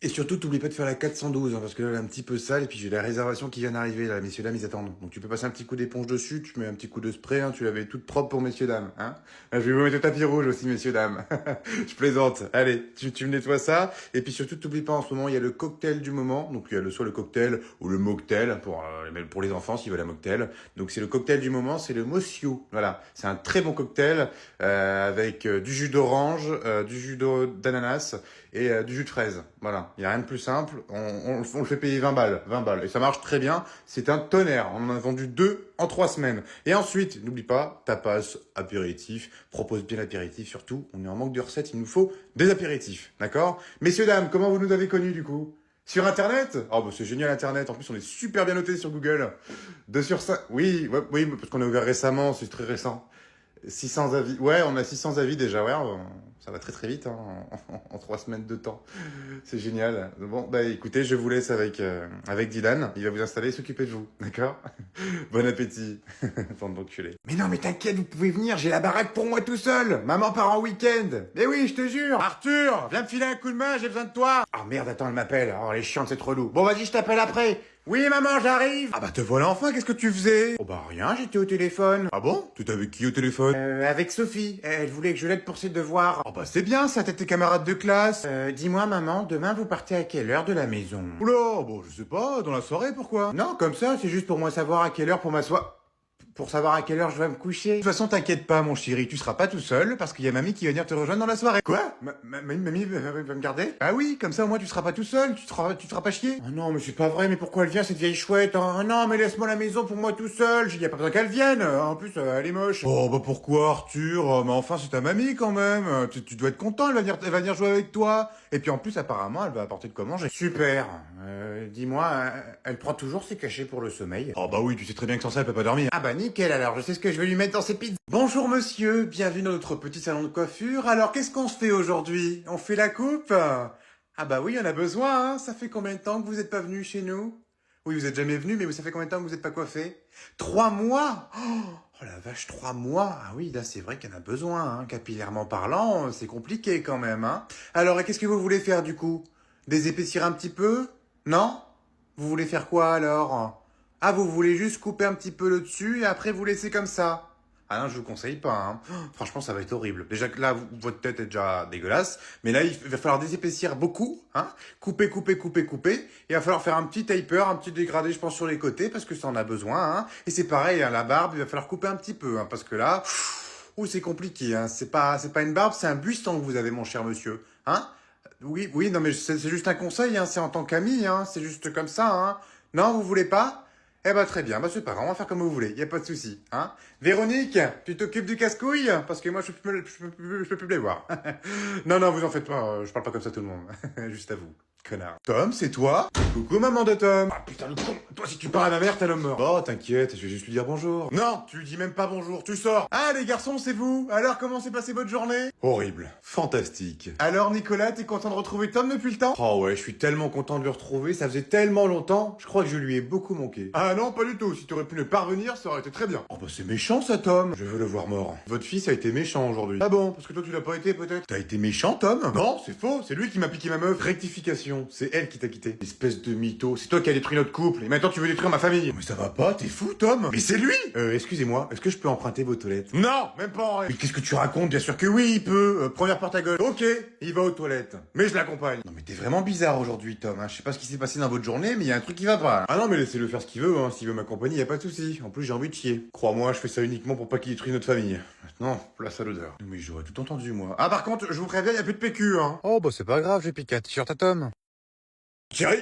Et surtout, t'oublies pas de faire la 412, hein, parce que là, elle est un petit peu sale, et puis j'ai la réservation qui vient d'arriver, là, messieurs, dames, ils attendent. Donc tu peux passer un petit coup d'éponge dessus, tu mets un petit coup de spray, hein, tu la mets toute propre pour messieurs, dames, hein. Là, je vais vous mettre le tapis rouge aussi, messieurs, dames. Je plaisante. Allez, tu me nettoies ça, et puis surtout, t'oublies pas, en ce moment, il y a le cocktail du moment, donc il y a soit le cocktail, ou le mocktail, pour les enfants, s'ils veulent un mocktail. Donc c'est le cocktail du moment, c'est le Mossio. Voilà. C'est un très bon cocktail, avec du jus d'orange, d'ananas, et du jus de fraise. Voilà, il y a rien de plus simple. On le fait payer 20 balles, 20 balles. Et ça marche très bien. C'est un tonnerre. On en a vendu 2 en 3 semaines. Et ensuite, n'oublie pas, tapas, apéritif. Propose bien l'apéritif surtout. On est en manque de recettes, il nous faut des apéritifs. D'accord? Messieurs, dames, comment vous nous avez connus du coup? Sur Internet? Oh, bah c'est génial Internet. En plus, on est super bien noté sur Google. 2 sur 5. Oui, ouais, oui, parce qu'on a ouvert récemment, c'est très récent. 600 avis. Ouais, on a 600 avis déjà. Ouais, ça va très très vite, hein, en 3 semaines de temps. C'est génial. Bon, bah écoutez, je vous laisse avec Dylan. Il va vous installer et s'occuper de vous. D'accord? Bon appétit. Bande d'enculés. Mais non, mais t'inquiète, vous pouvez venir. J'ai la baraque pour moi tout seul. Maman part en week-end. Mais oui, je te jure. Arthur, viens me filer un coup de main, j'ai besoin de toi. Ah merde, attends, elle m'appelle. Oh, elle est chiante, c'est trop relou. Bon, vas-y, je t'appelle après. Oui, maman, j'arrive. Ah bah te voilà enfin, qu'est-ce que tu faisais? Oh bah rien, j'étais au téléphone. Ah bon? Tu étais avec qui au téléphone? Avec Sophie. Elle voulait que je l'aide pour ses devoirs. Oh bah c'est bien ça, t'es tes camarades de classe. Dis-moi maman, demain vous partez à quelle heure de la maison? Oula, bon je sais pas, dans la soirée pourquoi? Non, comme ça, c'est juste pour moi savoir à quelle heure pour m'asseoir. Pour savoir à quelle heure je vais me coucher. De toute façon, t'inquiète pas, mon chéri, tu seras pas tout seul, parce qu'il y a mamie qui va venir te rejoindre dans la soirée. Quoi? Mamie va me garder? Ah oui, comme ça au moins tu seras pas tout seul, tu te feras pas chier. Oh non, mais c'est pas vrai, mais pourquoi elle vient cette vieille chouette? Oh non, mais laisse-moi la maison pour moi tout seul, y a pas besoin qu'elle vienne. En plus, elle est moche. Oh bah pourquoi Arthur? Mais enfin c'est ta mamie quand même. Tu dois être content, elle va venir jouer avec toi. Et puis en plus apparemment elle va apporter de quoi manger. Super. Dis-moi, elle prend toujours ses cachets pour le sommeil? Oh bah oui, tu sais très bien que sans ça elle peut pas dormir. Ah bah nickel alors, je sais ce que je vais lui mettre dans ses pizzas. Bonjour monsieur, bienvenue dans notre petit salon de coiffure. Alors qu'est-ce qu'on se fait aujourd'hui? On fait la coupe? Ah bah oui, on a besoin, hein. Ça fait combien de temps que vous êtes pas venu chez nous? Oui, vous êtes jamais venu, mais ça fait combien de temps que vous êtes pas coiffé? 3 mois? Oh la vache, 3 mois? Ah oui, là c'est vrai qu'il y en a besoin, hein. Capillairement parlant, c'est compliqué quand même, hein. Alors, et qu'est-ce que vous voulez faire du coup? Désépaissir un petit peu? Non? Vous voulez faire quoi alors? Ah, vous voulez juste couper un petit peu le dessus et après vous laisser comme ça? Ah non, je vous conseille pas, hein. Franchement, ça va être horrible. Déjà que là, votre tête est déjà dégueulasse, mais là, il va falloir désépaissir beaucoup, hein. Couper, couper, couper, couper. Il va falloir faire un petit taper, un petit dégradé, je pense, sur les côtés, parce que ça en a besoin, hein. Et c'est pareil, hein, la barbe, il va falloir couper un petit peu, hein, parce que là, ouh, c'est compliqué, hein. C'est pas une barbe, c'est un buisson que vous avez, mon cher monsieur, hein. Oui, oui, non, mais c'est juste un conseil, hein. C'est en tant qu'ami, hein. C'est juste comme ça, hein. Non, vous voulez pas? Eh ben très bien, bah c'est pas grave, on va faire comme vous voulez, y a pas de souci, hein. Véronique, tu t'occupes du casse-couille? Parce que moi je peux plus les voir. Non, non, vous en faites pas, je parle pas comme ça à tout le monde. Juste à vous, connard. Tom, c'est toi? Coucou maman de Tom. Ah putain le con, toi si tu parles à ma mère, t'es l'homme mort. Oh t'inquiète, je vais juste lui dire bonjour. Non, tu lui dis même pas bonjour, tu sors. Ah les garçons, c'est vous? Alors comment s'est passée votre journée? Horrible. Fantastique. Alors Nicolas, t'es content de retrouver Tom depuis le temps? Oh ouais, je suis tellement content de le retrouver, ça faisait tellement longtemps, je crois que je lui ai beaucoup manqué. Ah non, pas du tout, si t'aurais pu ne pas revenir, ça aurait été très bien. Oh bah c'est méchant ça Tom. Je veux le voir mort. Votre fils a été méchant aujourd'hui. Ah bon, parce que toi tu l'as pas été peut-être? T'as été méchant Tom? Non, c'est faux, c'est lui qui m'a piqué ma meuf. Rectification, c'est elle qui t'a quitté. Espèce de mytho, c'est toi qui as détruit notre couple, et maintenant tu veux détruire ma famille. Mais ça va pas, t'es fou Tom? Mais c'est lui! Excusez-moi, est-ce que je peux emprunter vos toilettes? Non, même pas en rêve. Mais qu'est-ce que tu racontes? Bien sûr que oui, il peut. Première porte à gauche. Ok, il va aux toilettes. Mais je l'accompagne. Non mais t'es vraiment bizarre aujourd'hui Tom, hein. Je sais pas ce qui s'est passé dans votre journée, mais il y a un truc qui va pas. Ah non mais laissez-le faire ce qu'il veut, hein. S'il veut m'accompagner, y a pas de souci. En plus j'ai envie de chier. Crois-moi, je fais ça uniquement pour pas qu'il détruise notre famille. Maintenant, place à l'odeur. Mais j'aurais tout entendu moi. Ah par contre, je vous préviens, y a plus de PQ, hein. Oh bah c'est pas grave, j'ai piqué un t-shirt à Tom. Thierry,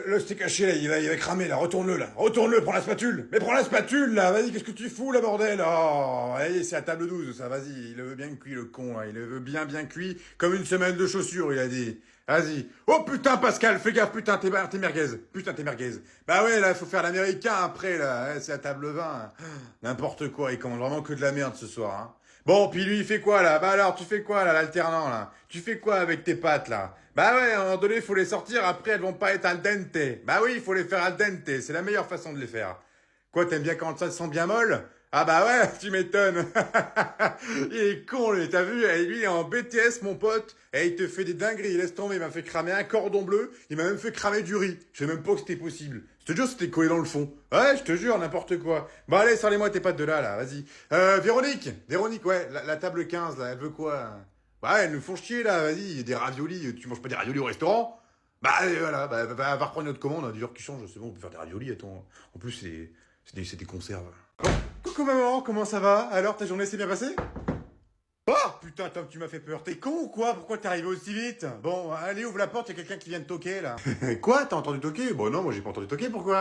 le steak haché là, il va cramer là, retourne-le là, retourne-le, prends la spatule. Mais prends la spatule là, vas-y, qu'est-ce que tu fous là bordel? Oh, allez, c'est à table 12 ça, vas-y, il le veut bien cuit le con, hein. Il le veut bien cuit, comme une semaine de chaussures, il a dit. Vas-y. Oh putain Pascal, fais gaffe, putain, t'es merguez. Putain, t'es merguez. Bah ouais, là, il faut faire l'américain après, là, c'est à table 20. N'importe quoi, il commande vraiment que de la merde ce soir, hein. Bon, puis lui, il fait quoi, là? Bah alors, tu fais quoi, là, l'alternant, là? Tu fais quoi avec tes pâtes, là? Bah ouais, à un moment donné, il faut les sortir, après, elles vont pas être al dente. Bah oui, il faut les faire al dente, c'est la meilleure façon de les faire. Quoi, t'aimes bien quand ça sent bien molle? Ah bah ouais, tu m'étonnes. Il est con, lui, t'as vu? Lui, il est en BTS, mon pote, et il te fait des dingueries, laisse tomber, il m'a fait cramer un cordon bleu, il m'a même fait cramer du riz. Je sais même pas que c'était possible. Je te jure, c'était collé dans le fond. Ouais, je te jure, n'importe quoi. Bon, allez, sors-les-moi tes pattes de là, vas-y. Véronique, ouais, la table 15, là, elle veut quoi? Bah, ouais, elles nous font chier, là, vas-y, des raviolis, tu manges pas des raviolis au restaurant? Bah, voilà, va reprendre notre commande, hein, 10 heures qui change, c'est bon, on peut faire des raviolis, attends. En plus, c'est des conserves. Coucou maman, comment ça va? Alors, ta journée s'est bien passée? Oh putain, Tom, tu m'as fait peur. T'es con ou quoi? Pourquoi t'es arrivé aussi vite? Bon, allez, ouvre la porte, y'a quelqu'un qui vient de toquer, là. Quoi? T'as entendu toquer? Bon, non, moi j'ai pas entendu toquer, pourquoi?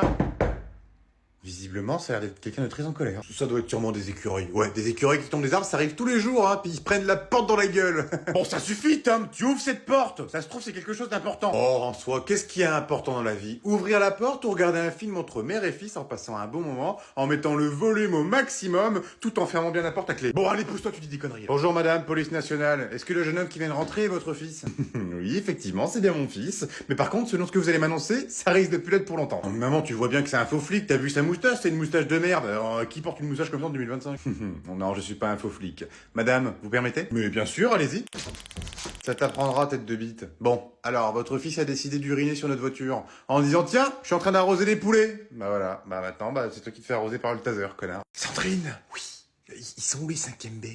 Visiblement, ça a l'air d'être quelqu'un de très en colère. Ça doit être sûrement des écureuils. Ouais, des écureuils qui tombent des arbres, ça arrive tous les jours, hein, puis ils se prennent la porte dans la gueule. Bon, ça suffit, Tom, tu ouvres cette porte. Ça se trouve, c'est quelque chose d'important. Oh, en soi, qu'est-ce qui est important dans la vie? Ouvrir la porte ou regarder un film entre mère et fils en passant un bon moment, en mettant le volume au maximum, tout en fermant bien la porte à clé. Bon, allez, pousse-toi, tu dis des conneries. Bonjour, madame, police nationale. Est-ce que le jeune homme qui vient de rentrer est votre fils? Oui, effectivement, c'est bien mon fils. Mais par contre, selon ce que vous allez m'annoncer, ça risque de plus l'être pour longtemps. Oh, mais maman, tu vois bien que c'est un faux flic, t'as vu sa moustache? C'est une moustache de merde. Alors, qui porte une moustache comme ça en 2025? Non, je suis pas un faux flic. Madame, vous permettez? Mais bien sûr, allez-y. Ça t'apprendra, tête de bite. Bon, alors, votre fils a décidé d'uriner sur notre voiture, en disant, tiens, je suis en train d'arroser les poulets. Bah voilà, bah maintenant, c'est toi qui te fais arroser par le taser, connard. Sandrine! Oui. Ils sont où les 5e B?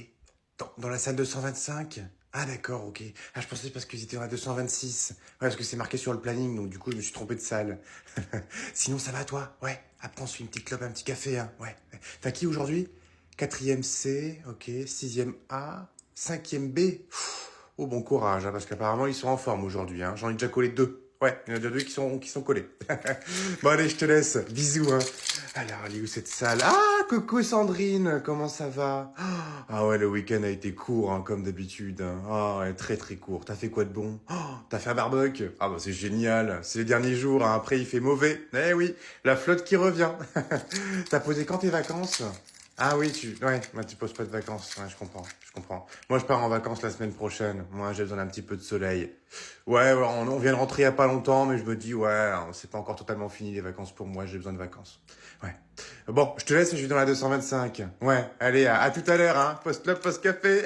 Dans la salle 225? Ah d'accord, ok. Ah, je pensais parce qu'ils étaient dans la 226. Ouais, parce que c'est marqué sur le planning, donc du coup, je me suis trompé de salle. Sinon, ça va, toi? Ouais. Après, on se fait une petite clope, un petit café, hein. Ouais. T'as qui aujourd'hui? 4e C, ok. 6e A. 5e B. Oh, bon courage, hein, parce qu'apparemment, ils sont en forme aujourd'hui, hein. J'en ai déjà collé 2. Ouais, il y en a déjà 2 qui sont collés. Bon, allez, je te laisse. Bisous, hein. Alors, elle est où cette salle? Ah, coucou Sandrine, comment ça va? Ah ouais, le week-end a été court, hein, comme d'habitude. Hein. Ah ouais, très très court. T'as fait quoi de bon? T'as fait un barbecue? Ah bah c'est génial. C'est les derniers jours, hein. Après il fait mauvais. Eh oui, la flotte qui revient. T'as posé quand tes vacances? Ah oui, tu poses pas de vacances. Ouais, je comprends. Moi, je pars en vacances la semaine prochaine. Moi, j'ai besoin d'un petit peu de soleil. Ouais, on vient de rentrer il y a pas longtemps, mais je me dis, ouais, c'est pas encore totalement fini les vacances pour moi, j'ai besoin de vacances. Ouais. Bon, je te laisse, je suis dans la 225. Ouais, allez, à tout à l'heure, hein. Post-club, post-café.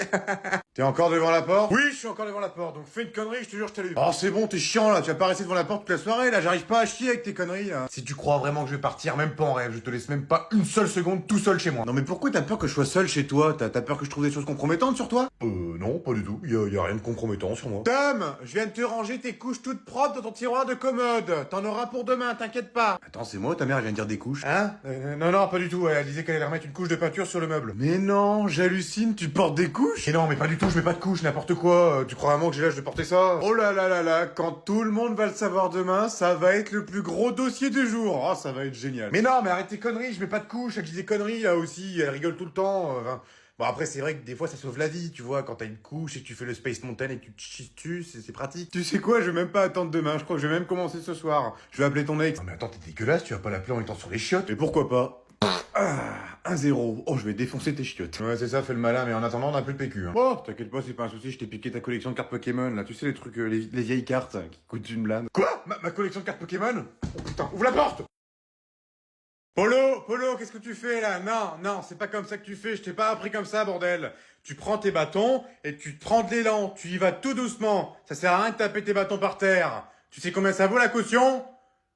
T'es encore devant la porte? Oui, je suis encore devant la porte, donc fais une connerie, je te jure, je t'allume. Oh, c'est bon, t'es chiant, là, tu vas pas rester devant la porte toute la soirée, là, j'arrive pas à chier avec tes conneries, là. Si tu crois vraiment que je vais partir, même pas en rêve, je te laisse même pas une seule seconde tout seul chez moi. Non, mais pourquoi t'as peur que je sois seul chez toi? T'as peur que je trouve des choses compromettantes sur toi? Non, pas du tout, y a rien de compromettant sur moi. Tom, je viens de te ranger tes couches toutes propres dans ton tiroir de commode. T'en auras pour demain, t'inquiète pas. Attends, c'est moi, ta mère, elle vient de dire des couches? Hein? Non, pas du tout, elle disait qu'elle allait remettre une couche de peinture sur le meuble. Mais non, j'hallucine, tu portes des couches? Mais non, mais pas du tout, je mets pas de couches, n'importe quoi. Tu crois vraiment que j'ai l'âge de porter ça? Oh là là là là, quand tout le monde va le savoir demain, ça va être le plus gros dossier du jour. Oh, ça va être génial. Mais non, mais arrête tes conneries, je mets pas de couches, elle dit des conneries là aussi, elle rigole tout le temps. Bon après c'est vrai que des fois ça sauve la vie, tu vois, quand t'as une couche et que tu fais le Space Mountain et que tu te chies dessus, c'est pratique. Tu sais quoi, je vais même pas attendre demain, je crois que je vais même commencer ce soir. Je vais appeler ton ex. Non mais attends, t'es dégueulasse, tu vas pas l'appeler en étant sur les chiottes. Et pourquoi pas? 1-0. Oh, je vais défoncer tes chiottes. Ouais, c'est ça, fais le malin, mais en attendant, on a plus de PQ. Hein. Oh, t'inquiète pas, c'est pas un souci, je t'ai piqué ta collection de cartes Pokémon, là. Tu sais, les trucs, les vieilles cartes qui coûtent une blinde. Quoi? Ma collection de cartes Pokémon? Oh putain, ouvre la porte! Polo, qu'est-ce que tu fais là? Non, c'est pas comme ça que tu fais, je t'ai pas appris comme ça, bordel. Tu prends tes bâtons et tu te prends de l'élan, tu y vas tout doucement. Ça sert à rien de taper tes bâtons par terre. Tu sais combien ça vaut la caution?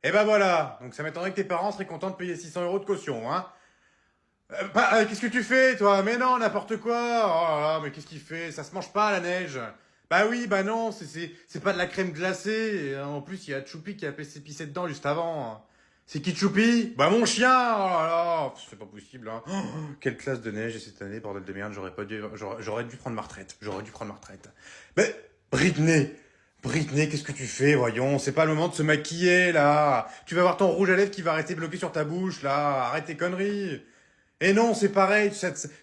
Eh ben voilà, donc ça m'étonnerait que tes parents seraient contents de payer 600 € de caution, hein. Qu'est-ce que tu fais, toi? Mais non, n'importe quoi. Oh là là, mais qu'est-ce qu'il fait? Ça se mange pas, la neige. Bah oui, bah non, c'est pas de la crème glacée. Et en plus, il y a Choupi qui a pissé dedans juste avant. C'est qui Choupi? Bah mon chien. Oh là là, c'est pas possible, hein. Oh, quelle classe de neige cette année, bordel de merde. J'aurais dû prendre ma retraite. Mais Britney, qu'est-ce que tu fais, voyons? C'est pas le moment de se maquiller, là. Tu vas avoir ton rouge à lèvres qui va rester bloqué sur ta bouche, là. Arrête tes conneries. Et non, c'est pareil,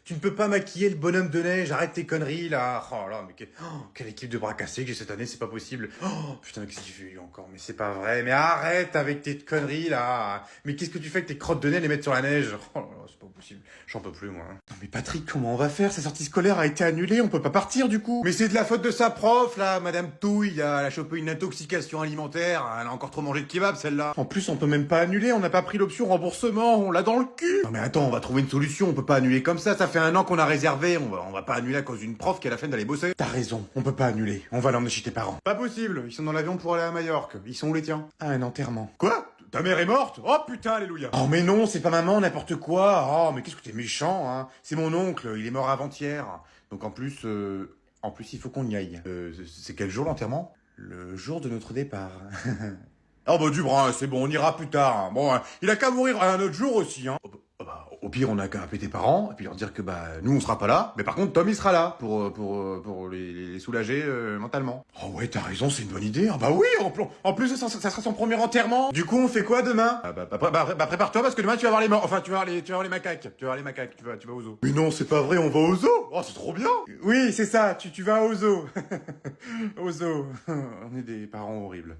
tu ne peux pas maquiller le bonhomme de neige, arrête tes conneries, là. Oh là, mais quelle équipe de bras cassés que j'ai cette année, c'est pas possible. Oh, putain, qu'est-ce qu'il fait, lui, encore? Mais c'est pas vrai, mais arrête avec tes conneries, là. Mais qu'est-ce que tu fais avec tes crottes de nez les mettre sur la neige? Oh là là, c'est pas possible. J'en peux plus, moi. Non, mais Patrick, comment on va faire? Sa sortie scolaire a été annulée, on peut pas partir, du coup. Mais c'est de la faute de sa prof, là, Madame Touille, elle a chopé une intoxication alimentaire, elle a encore trop mangé de kebab, celle-là. En plus, on peut même pas annuler, on n'a pas pris l'option remboursement, on l'a dans le cul. Non, mais attends, on va trouver une une solution, on peut pas annuler comme ça fait 1 an qu'on a réservé, on va pas annuler à cause d'une prof qui a la flemme d'aller bosser. T'as raison, on peut pas annuler, on va l'emmener chez tes parents. Pas possible, ils sont dans l'avion pour aller à Majorque, ils sont où les tiens? Ah, un enterrement. Quoi? Ta mère est morte? Oh putain, alléluia. Oh mais non, c'est pas maman, n'importe quoi. Oh mais qu'est-ce que t'es méchant, hein. C'est mon oncle, il est mort avant-hier. Donc en plus, il faut qu'on y aille. C'est quel jour l'enterrement? Le jour de notre départ. Oh bah du brin, c'est bon, on ira plus tard. Hein. Bon, hein, il a qu'à mourir un autre jour aussi. Hein. Au pire, on a qu'à appeler tes parents et puis leur dire que bah nous on sera pas là, mais par contre Tom il sera là pour les soulager mentalement. Oh ouais, t'as raison, c'est une bonne idée. Ah bah oui, en plus ça sera son premier enterrement. Du coup, on fait quoi demain? Prépare-toi parce que demain tu vas voir les morts. Enfin, tu vas voir les macaques. Tu vas voir les macaques. Tu vas au zoo. Mais non, c'est pas vrai, on va au zoo. Oh, c'est trop bien. Oui, c'est ça. Tu vas au zoo. Au zoo. On est des parents horribles.